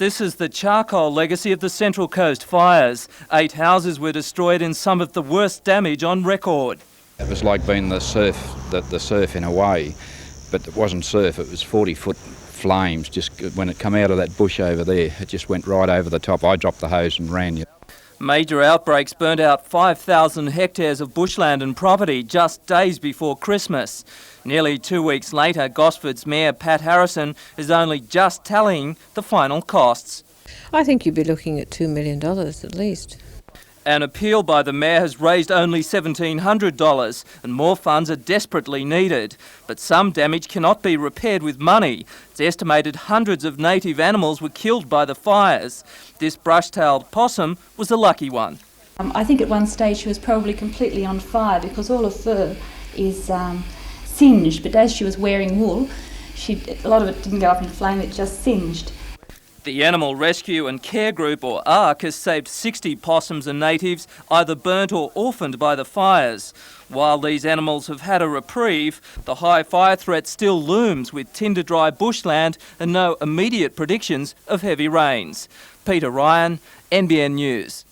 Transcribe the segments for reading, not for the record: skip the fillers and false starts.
This is the charcoal legacy of the Central Coast fires. 8 houses were destroyed in some of the worst damage on record. It was like being the surf in a way, but it wasn't surf, it was 40-foot flames. Just when it come out of that bush over there, it just went right over the top. I dropped the hose and ran. Major outbreaks burnt out 5,000 hectares of bushland and property just days before Christmas. Nearly 2 weeks later, Gosford's Mayor Pat Harrison is only just tallying the final costs. I think you'd be looking at $2 million at least. An appeal by the Mayor has raised only $1,700 and more funds are desperately needed. But some damage cannot be repaired with money. It's estimated hundreds of native animals were killed by the fires. This brush-tailed possum was a lucky one. I think at one stage she was probably completely on fire because all her fur is singed, but as she was wearing wool, a lot of it didn't go up in flame, it just singed. The Animal Rescue and Care Group, or ARC, has saved 60 possums and natives, either burnt or orphaned by the fires. While these animals have had a reprieve, the high fire threat still looms with tinder-dry bushland and no immediate predictions of heavy rains. Peter Ryan, NBN News.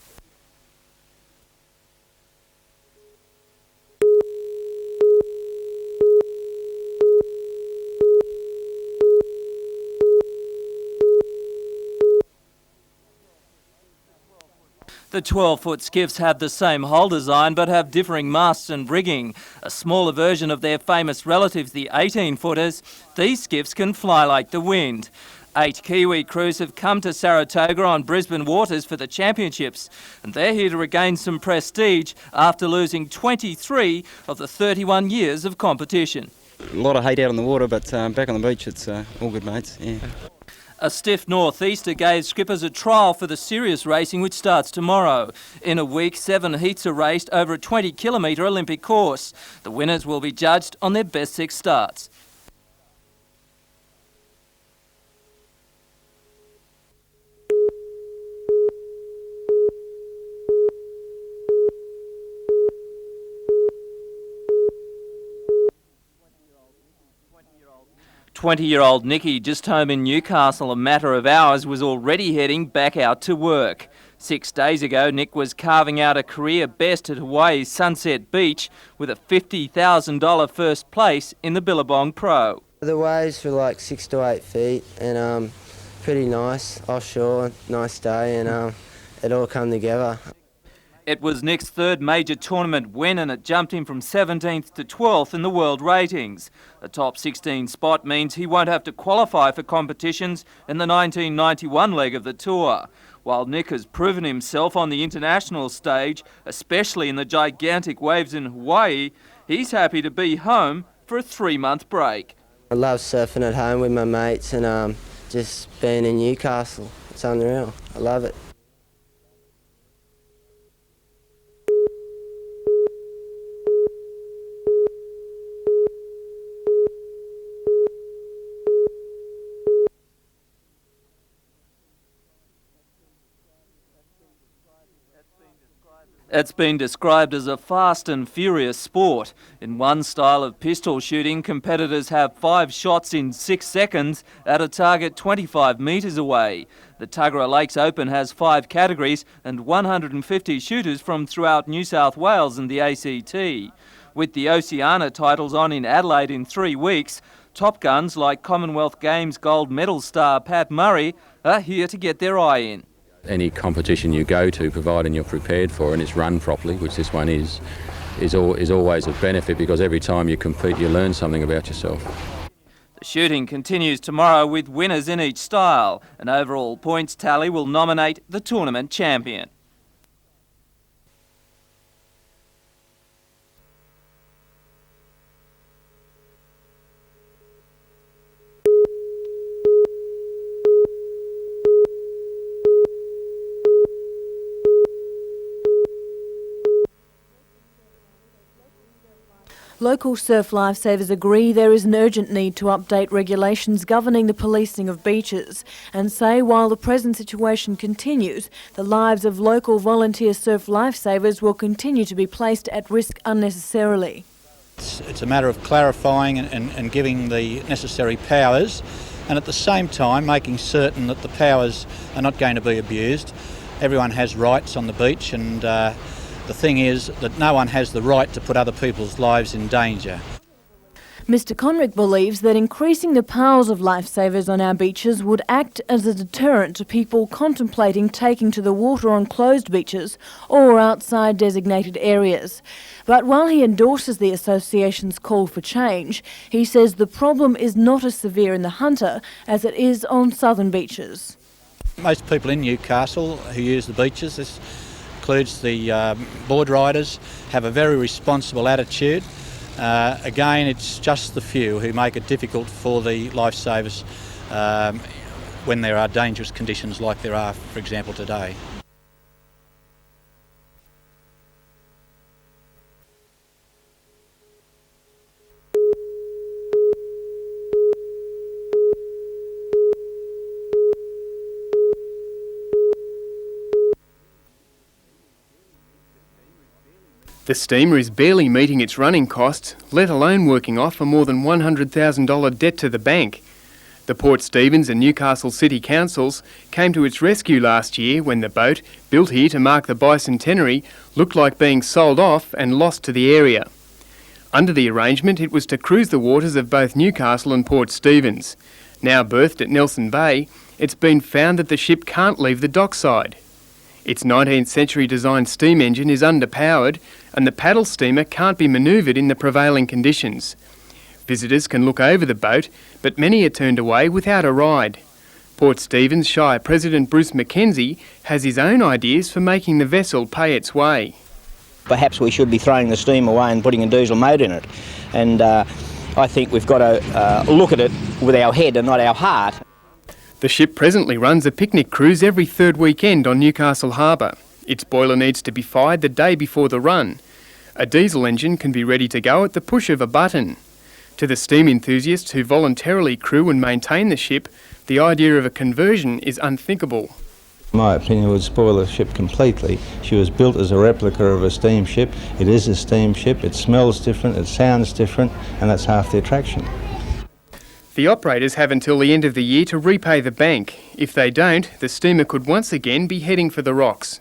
The 12-foot skiffs have the same hull design but have differing masts and rigging. A smaller version of their famous relatives, the 18-footers, these skiffs can fly like the wind. 8 Kiwi crews have come to Saratoga on Brisbane waters for the championships, and they're here to regain some prestige after losing 23 of the 31 years of competition. A lot of hate out on the water, but back on the beach it's all good, mates. Yeah. A stiff northeaster gave skippers a trial for the serious racing which starts tomorrow. In a week, 7 heats are raced over a 20-kilometre Olympic course. The winners will be judged on their best 6 starts. "20-year-old Nikki, just home in Newcastle a matter of hours, was already heading back out to work. 6 days ago, Nick was carving out a career best at Hawaii's Sunset Beach with a $50,000 first place in the Billabong Pro. The waves were like 6 to 8 feet and pretty nice, offshore, nice day, and it all come together. It was Nick's 3rd major tournament win and it jumped him from 17th to 12th in the world ratings. A top 16 spot means he won't have to qualify for competitions in the 1991 leg of the tour. While Nick has proven himself on the international stage, especially in the gigantic waves in Hawaii, he's happy to be home for a 3-month break. I love surfing at home with my mates and just being in Newcastle. It's unreal. I love it. It's been described as a fast and furious sport. In one style of pistol shooting, competitors have 5 shots in 6 seconds at a target 25 metres away. The Tuggerah Lakes Open has 5 categories and 150 shooters from throughout New South Wales and the ACT. With the Oceania titles on in Adelaide in 3 weeks, top guns like Commonwealth Games gold medal star Pat Murray are here to get their eye in. Any competition you go to, providing you're prepared for and it's run properly, which this one is always a benefit because every time you compete you learn something about yourself. The shooting continues tomorrow with winners in each style. An overall points tally will nominate the tournament champion. Local surf lifesavers agree there is an urgent need to update regulations governing the policing of beaches and say while the present situation continues, the lives of local volunteer surf lifesavers will continue to be placed at risk unnecessarily. It's a matter of clarifying and giving the necessary powers and at the same time making certain that the powers are not going to be abused. Everyone has rights on the beach, and the thing is that no one has the right to put other people's lives in danger. Mr Conrick believes that increasing the powers of lifesavers on our beaches would act as a deterrent to people contemplating taking to the water on closed beaches or outside designated areas. But while he endorses the association's call for change, he says the problem is not as severe in the Hunter as it is on southern beaches. Most people in Newcastle who use the beaches, this includes the board riders, have a very responsible attitude. Again, it's just the few who make it difficult for the lifesavers when there are dangerous conditions like there are, for example, today. The steamer is barely meeting its running costs, let alone working off a more than $100,000 debt to the bank. The Port Stephens and Newcastle City Councils came to its rescue last year when the boat, built here to mark the bicentenary, looked like being sold off and lost to the area. Under the arrangement, it was to cruise the waters of both Newcastle and Port Stephens. Now berthed at Nelson Bay, it's been found that the ship can't leave the dockside. Its 19th century designed steam engine is underpowered and the paddle steamer can't be manoeuvred in the prevailing conditions. Visitors can look over the boat, but many are turned away without a ride. Port Stephens Shire President Bruce McKenzie has his own ideas for making the vessel pay its way. Perhaps we should be throwing the steam away and putting a diesel motor in it. And I think we've got to look at it with our head and not our heart. The ship presently runs a picnic cruise every third weekend on Newcastle Harbour. Its boiler needs to be fired the day before the run. A diesel engine can be ready to go at the push of a button. To the steam enthusiasts who voluntarily crew and maintain the ship, the idea of a conversion is unthinkable. In my opinion, it would spoil the ship completely. She was built as a replica of a steamship. It is a steamship, it smells different, it sounds different, and that's half the attraction. The operators have until the end of the year to repay the bank. If they don't, the steamer could once again be heading for the rocks.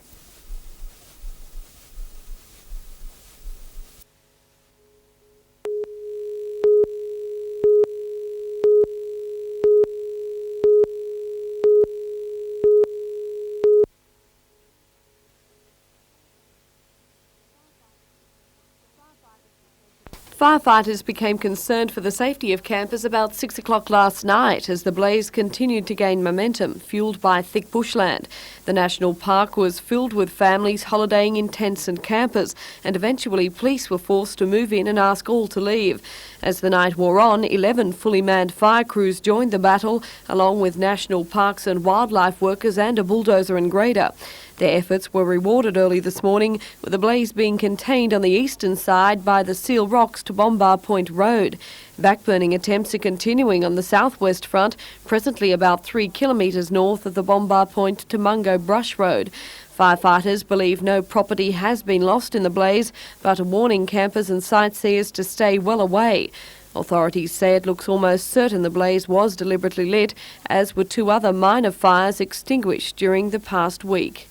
Firefighters became concerned for the safety of campers about 6 o'clock last night as the blaze continued to gain momentum, fuelled by thick bushland. The national park was filled with families holidaying in tents and campers, and eventually police were forced to move in and ask all to leave. As the night wore on, 11 fully manned fire crews joined the battle, along with national parks and wildlife workers and a bulldozer and grader. Their efforts were rewarded early this morning, with the blaze being contained on the eastern side by the Seal Rocks to Bombar Point Road. Backburning attempts are continuing on the southwest front, presently about 3 kilometres north of the Bombar Point to Mungo Brush Road. Firefighters believe no property has been lost in the blaze, but are warning campers and sightseers to stay well away. Authorities say it looks almost certain the blaze was deliberately lit, as were 2 other minor fires extinguished during the past week.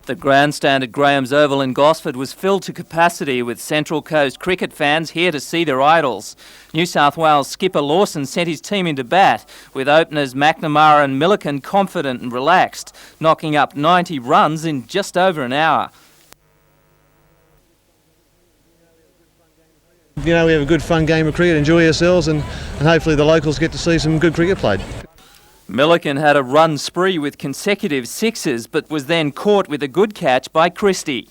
The grandstand at Graham's Oval in Gosford was filled to capacity with Central Coast cricket fans here to see their idols. New South Wales skipper Lawson sent his team into bat, with openers McNamara and Milliken confident and relaxed, knocking up 90 runs in just over an hour. You know, we have a good fun game of cricket, enjoy ourselves, and hopefully the locals get to see some good cricket played. Milliken had a run spree with consecutive sixes, but was then caught with a good catch by Christie.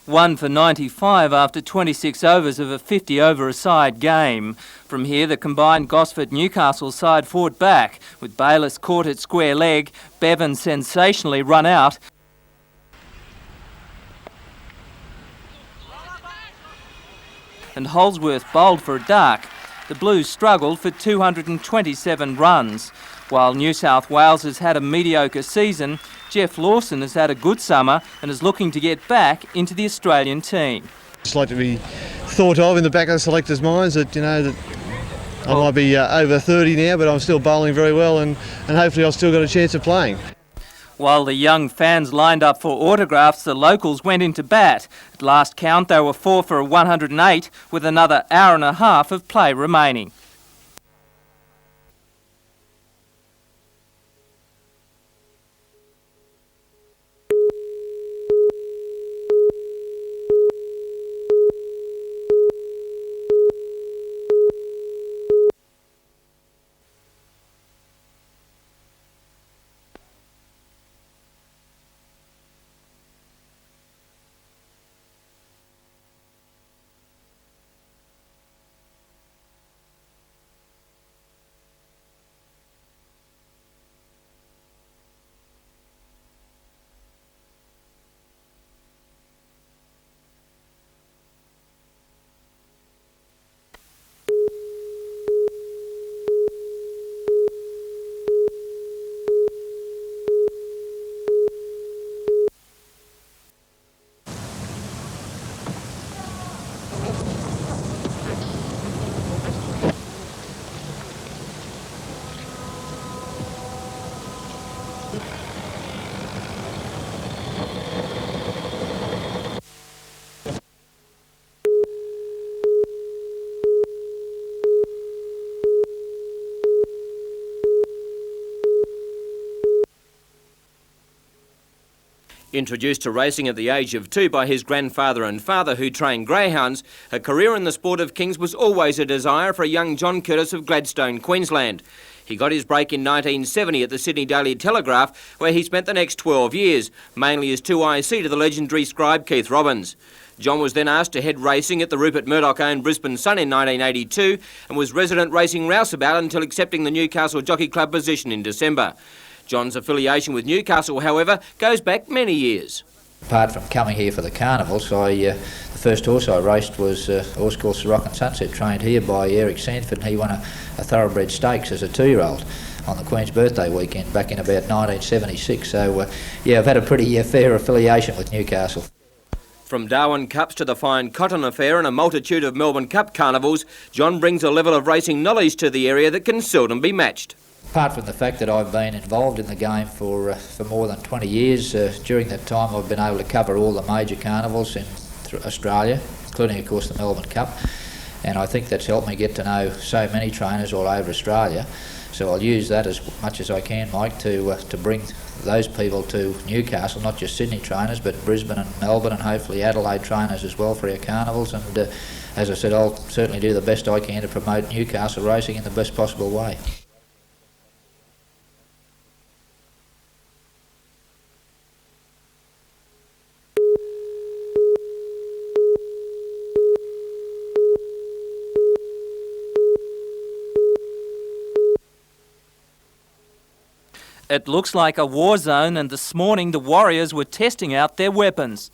One for 95 after 26 overs of a 50-over-a-side game. From here, the combined Gosford-Newcastle side fought back, with Bayliss caught at square leg, Bevan sensationally run out, and Holsworth bowled for a duck. The Blues struggled for 227 runs. While New South Wales has had a mediocre season, Jeff Lawson has had a good summer and is looking to get back into the Australian team. Just like to be thought of in the back of the selectors' minds that, that I might be over 30 now, but I'm still bowling very well and hopefully I've still got a chance of playing. While the young fans lined up for autographs, the locals went into bat. At last count, they were 4 for 108, with another hour and a half of play remaining. Introduced to racing at the age of 2 by his grandfather and father who trained greyhounds, a career in the sport of kings was always a desire for a young John Curtis of Gladstone, Queensland. He got his break in 1970 at the Sydney Daily Telegraph, where he spent the next 12 years, mainly as 2IC to the legendary scribe Keith Robbins. John was then asked to head racing at the Rupert Murdoch-owned Brisbane Sun in 1982 and was resident racing rouseabout until accepting the Newcastle Jockey Club position in December. John's affiliation with Newcastle, however, goes back many years. Apart from coming here for the carnivals, the first horse I raced was a horse called Siroc and Sunset, trained here by Eric Sanford, and he won a thoroughbred stakes as a 2-year-old on the Queen's birthday weekend back in about 1976. So, I've had a pretty fair affiliation with Newcastle. From Darwin Cups to the fine Cotton Affair and a multitude of Melbourne Cup carnivals, John brings a level of racing knowledge to the area that can seldom be matched. Apart from the fact that I've been involved in the game for more than 20 years, during that time I've been able to cover all the major carnivals in Australia, including of course the Melbourne Cup, and I think that's helped me get to know so many trainers all over Australia. So I'll use that as much as I can, Mike, to bring those people to Newcastle, not just Sydney trainers, but Brisbane and Melbourne and hopefully Adelaide trainers as well for our carnivals. And as I said, I'll certainly do the best I can to promote Newcastle racing in the best possible way. It looks like a war zone, and this morning the Warriors were testing out their weapons.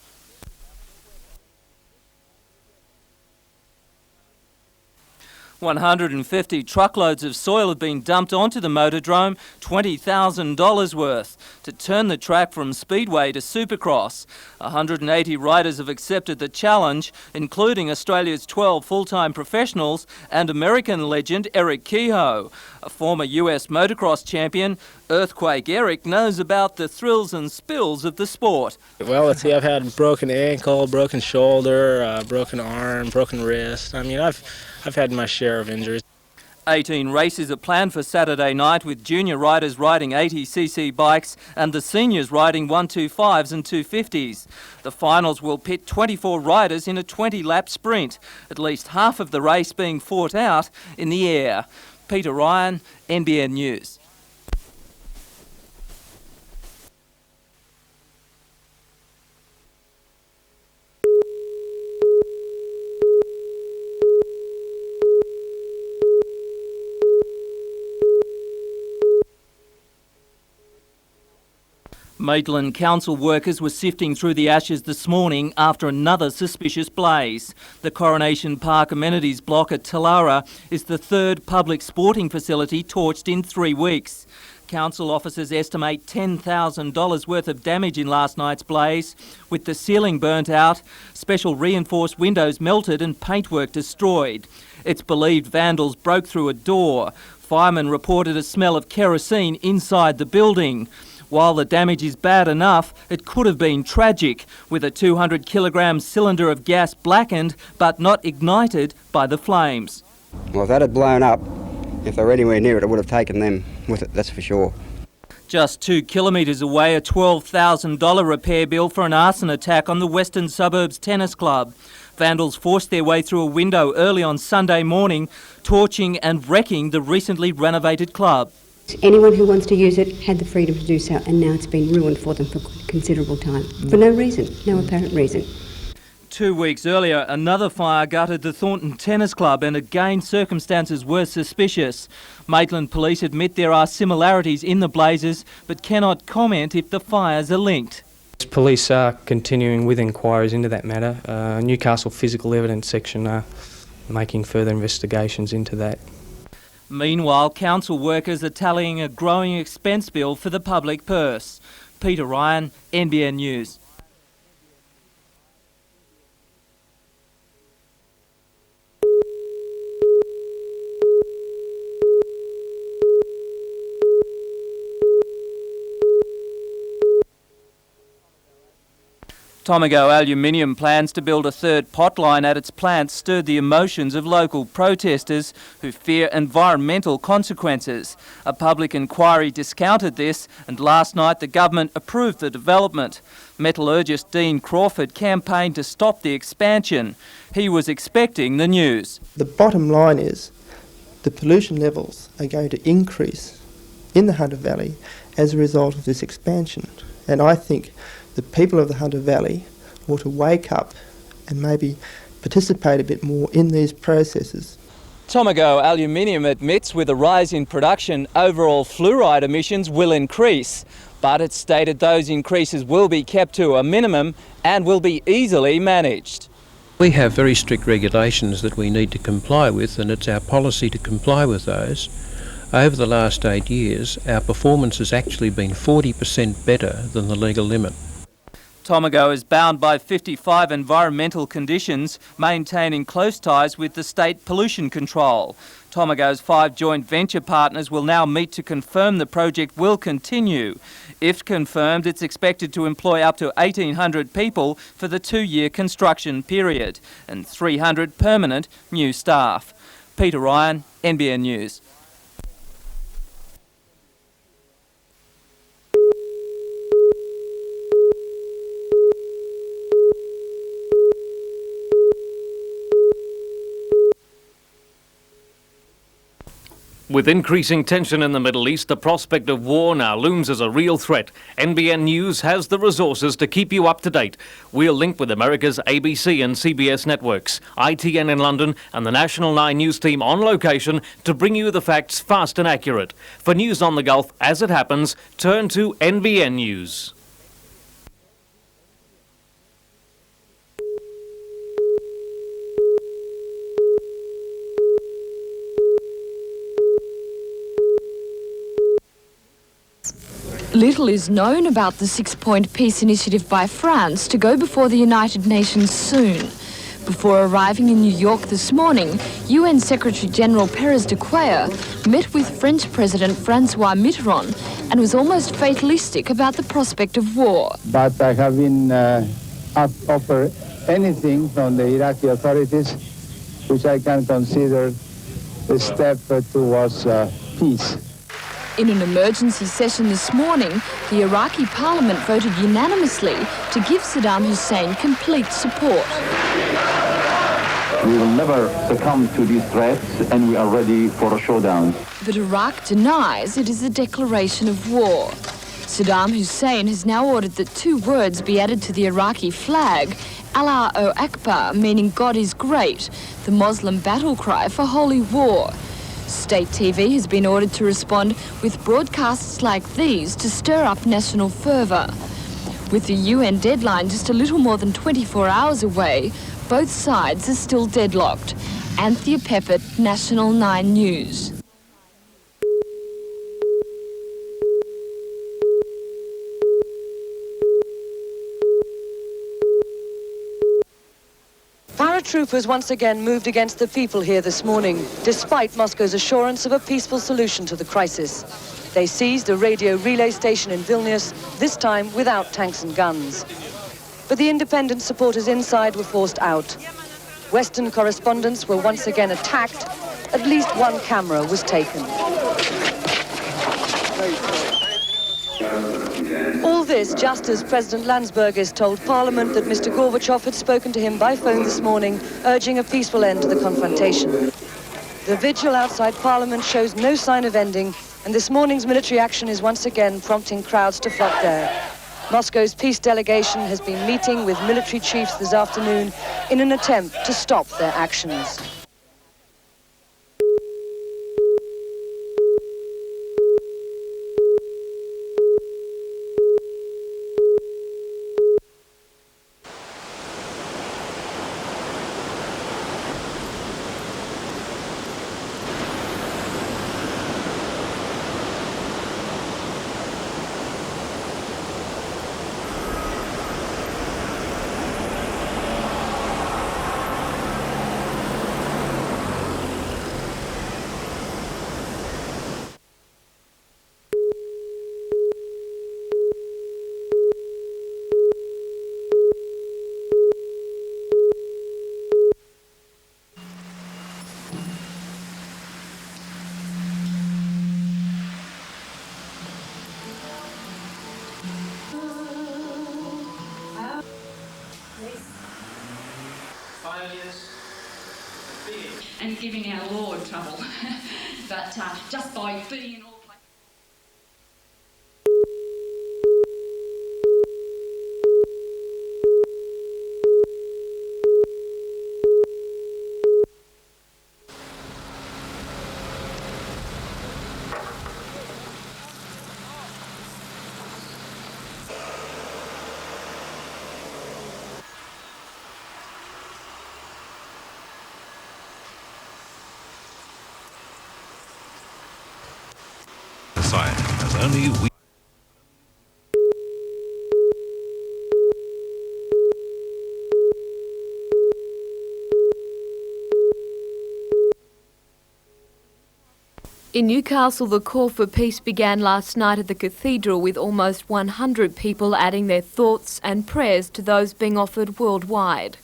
$150 truckloads of soil have been dumped onto the motordrome, $20,000 worth, to turn the track from Speedway to Supercross. 180 riders have accepted the challenge, including Australia's 12 full-time professionals and American legend Eric Kehoe. A former US motocross champion, Earthquake Eric knows about the thrills and spills of the sport. Well, let's see, I've had broken ankle, broken shoulder, broken arm, broken wrist. I mean, I've had my share of injuries. 18 races are planned for Saturday night, with junior riders riding 80cc bikes and the seniors riding 125s and 250s. The finals will pit 24 riders in a 20-lap sprint, at least half of the race being fought out in the air. Peter Ryan, NBN News. Maitland council workers were sifting through the ashes this morning after another suspicious blaze. The Coronation Park amenities block at Talara is the third public sporting facility torched in 3 weeks. Council officers estimate $10,000 worth of damage in last night's blaze, with the ceiling burnt out, special reinforced windows melted and paintwork destroyed. It's believed vandals broke through a door. Firemen reported a smell of kerosene inside the building. While the damage is bad enough, it could have been tragic, with a 200-kilogram cylinder of gas blackened but not ignited by the flames. Well, if that had blown up, if they were anywhere near it, it would have taken them with it, that's for sure. Just 2 kilometres away, a $12,000 repair bill for an arson attack on the Western Suburbs Tennis Club. Vandals forced their way through a window early on Sunday morning, torching and wrecking the recently renovated club. Anyone who wants to use it had the freedom to do so, and now it's been ruined for them for considerable time, for no reason, no apparent reason. 2 weeks earlier, another fire gutted the Thornton Tennis Club, and again circumstances were suspicious. Maitland police admit there are similarities in the blazes, but cannot comment if the fires are linked. Police are continuing with inquiries into that matter. Newcastle Physical Evidence Section are making further investigations into that. Meanwhile, council workers are tallying a growing expense bill for the public purse. Peter Ryan, NBN News. Tomago Aluminium plans to build a third potline at its plant stirred the emotions of local protesters who fear environmental consequences. A public inquiry discounted this, and last night the government approved the development. Metallurgist Dean Crawford campaigned to stop the expansion. He was expecting the news. The bottom line is the pollution levels are going to increase in the Hunter Valley as a result of this expansion. And I think the people of the Hunter Valley ought to wake up and maybe participate a bit more in these processes. Tomago Aluminium admits with a rise in production, overall fluoride emissions will increase, but it's stated those increases will be kept to a minimum and will be easily managed. We have very strict regulations that we need to comply with, and it's our policy to comply with those. Over the last 8 years, our performance has actually been 40% better than the legal limit. Tomago is bound by 55 environmental conditions, maintaining close ties with the state pollution control. Tomago's 5 joint venture partners will now meet to confirm the project will continue. If confirmed, it's expected to employ up to 1,800 people for the 2-year construction period and 300 permanent new staff. Peter Ryan, NBN News. With increasing tension in the Middle East, the prospect of war now looms as a real threat. NBN News has the resources to keep you up to date. We'll link with America's ABC and CBS networks, ITN in London and the National 9 News team on location to bring you the facts fast and accurate. For news on the Gulf as it happens, turn to NBN News. Little is known about the 6-point peace initiative by France to go before the United Nations soon. Before arriving in New York this morning, UN Secretary-General Perez de Cuellar met with French President Francois Mitterrand and was almost fatalistic about the prospect of war. But I have been offered anything from the Iraqi authorities which I can consider a step towards peace. In an emergency session this morning, the Iraqi parliament voted unanimously to give Saddam Hussein complete support. We will never succumb to these threats, and we are ready for a showdown. But Iraq denies it is a declaration of war. Saddam Hussein has now ordered that 2 words be added to the Iraqi flag, Allahu Akbar, meaning God is great, the Muslim battle cry for holy war. State TV has been ordered to respond with broadcasts like these to stir up national fervour. With the UN deadline just a little more than 24 hours away, both sides are still deadlocked. Anthea Peppert, National 9 News. Paratroopers once again moved against the people here this morning, despite Moscow's assurance of a peaceful solution to the crisis. They seized a radio relay station in Vilnius, this time without tanks and guns. But the independent supporters inside were forced out. Western correspondents were once again attacked. At least one camera was taken. All this just as President Landsbergis told Parliament that Mr. Gorbachev had spoken to him by phone this morning, urging a peaceful end to the confrontation. The vigil outside Parliament shows no sign of ending, and this morning's military action is once again prompting crowds to flock there. Moscow's peace delegation has been meeting with military chiefs this afternoon in an attempt to stop their actions. And giving our Lord trouble, but just by being in all places. As only we. In Newcastle, the call for peace began last night at the cathedral, with almost 100 people adding their thoughts and prayers to those being offered worldwide.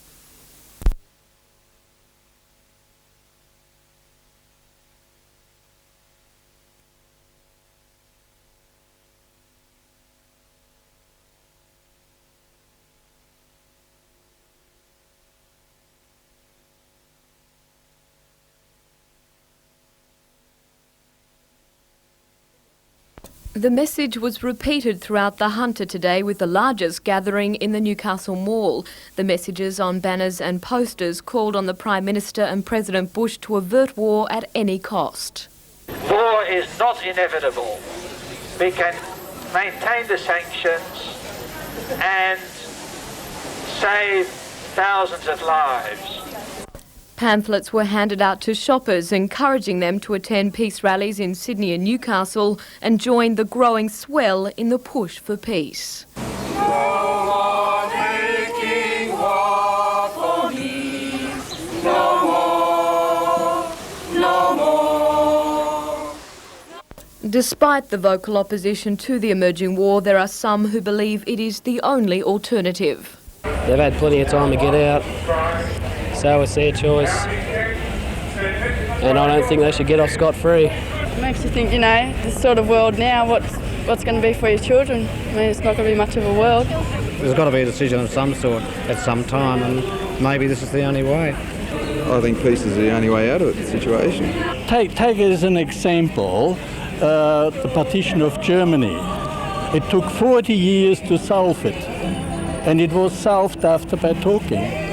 The message was repeated throughout the Hunter today, with the largest gathering in the Newcastle Mall. The messages on banners and posters called on the Prime Minister and President Bush to avert war at any cost. War is not inevitable. We can maintain the sanctions and save thousands of lives. Pamphlets were handed out to shoppers, encouraging them to attend peace rallies in Sydney and Newcastle and join the growing swell in the push for peace. No more making war for me. No more, no more. Despite the vocal opposition to the emerging war, there are some who believe it is the only alternative. They've had plenty of time to get out, so it's their choice. And I don't think they should get off scot-free. It makes you think, this sort of world now, what's going to be for your children? I mean, it's not going to be much of a world. There's got to be a decision of some sort at some time, and maybe this is the only way. I think peace is the only way out of the situation. Take as an example the partition of Germany. It took 40 years to solve it, and it was solved after by talking.